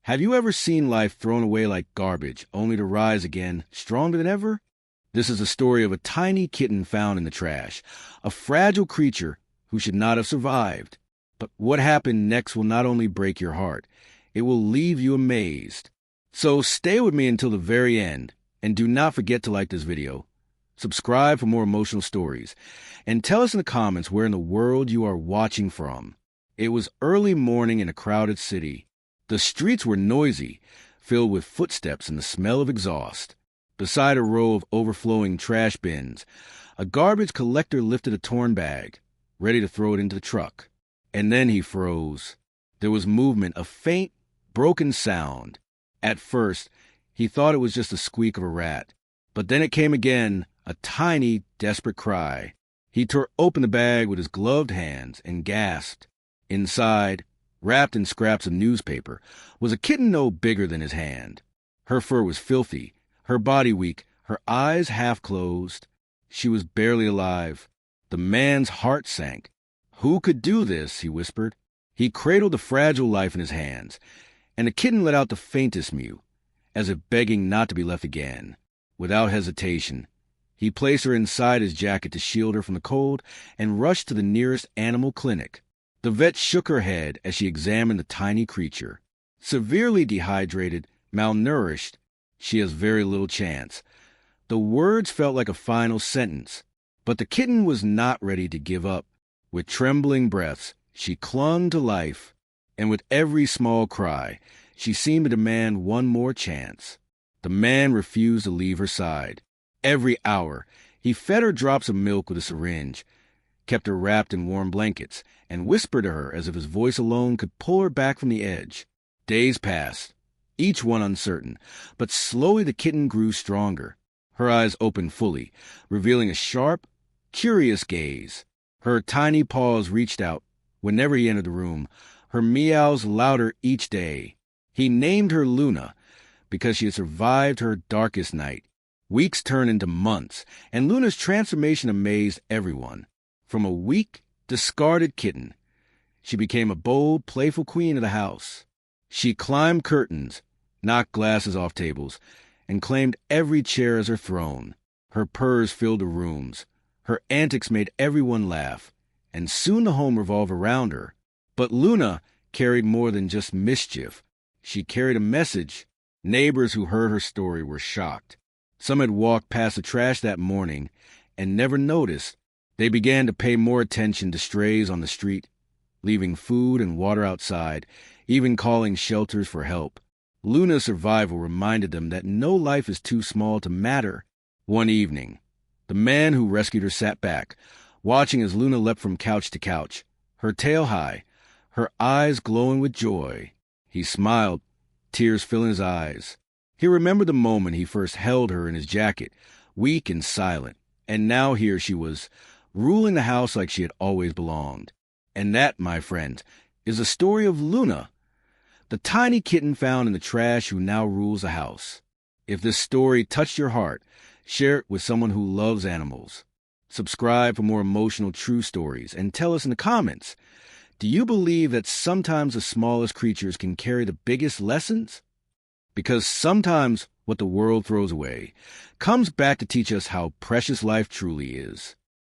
Have you ever seen life thrown away like garbage, only to rise again, stronger than ever? This is the story of a tiny kitten found in the trash, a fragile creature who should not have survived. But what happened next will not only break your heart, it will leave you amazed. So stay with me until the very end, and do not forget to like this video, subscribe for more emotional stories, and tell us in the comments where in the world you are watching from. It was early morning in a crowded city. The streets were noisy, filled with footsteps and the smell of exhaust. Beside a row of overflowing trash bins, a garbage collector lifted a torn bag, ready to throw it into the truck. And then he froze. There was movement, a faint, broken sound. At first, he thought it was just the squeak of a rat. But then it came again, a tiny, desperate cry. He tore open the bag with his gloved hands and gasped. Inside, wrapped in scraps of newspaper, was a kitten no bigger than his hand. Her fur was filthy, her body weak, her eyes half closed. She was barely alive. The man's heart sank. "Who could do this?" he whispered. He cradled the fragile life in his hands, and the kitten let out the faintest mew, as if begging not to be left again. Without hesitation, he placed her inside his jacket to shield her from the cold and rushed to the nearest animal clinic. The vet shook her head as she examined the tiny creature. Severely dehydrated, malnourished, she has very little chance. The words felt like a final sentence, but the kitten was not ready to give up. With trembling breaths, she clung to life, and with every small cry, she seemed to demand one more chance. The man refused to leave her side. Every hour, he fed her drops of milk with a syringe, kept her wrapped in warm blankets, and whispered to her as if his voice alone could pull her back from the edge. Days passed, each one uncertain, but slowly the kitten grew stronger. Her eyes opened fully, revealing a sharp, curious gaze. Her tiny paws reached out whenever he entered the room, her meows louder each day. He named her Luna because she had survived her darkest night. Weeks turned into months, and Luna's transformation amazed everyone. From a weak, discarded kitten, she became a bold, playful queen of the house. She climbed curtains, knocked glasses off tables, and claimed every chair as her throne. Her purrs filled the rooms. Her antics made everyone laugh, and soon the home revolved around her. But Luna carried more than just mischief. She carried a message. Neighbors who heard her story were shocked. Some had walked past the trash that morning and never noticed. They began to pay more attention to strays on the street, leaving food and water outside, even calling shelters for help. Luna's survival reminded them that no life is too small to matter. One evening, the man who rescued her sat back, watching as Luna leapt from couch to couch, her tail high, her eyes glowing with joy. He smiled, tears filling his eyes. He remembered the moment he first held her in his jacket, weak and silent, and now here she was, ruling the house like she had always belonged. And that, my friend, is the story of Luna, the tiny kitten found in the trash who now rules the house. If this story touched your heart, share it with someone who loves animals. Subscribe for more emotional true stories, and tell us in the comments, do you believe that sometimes the smallest creatures can carry the biggest lessons? Because sometimes what the world throws away comes back to teach us how precious life truly is.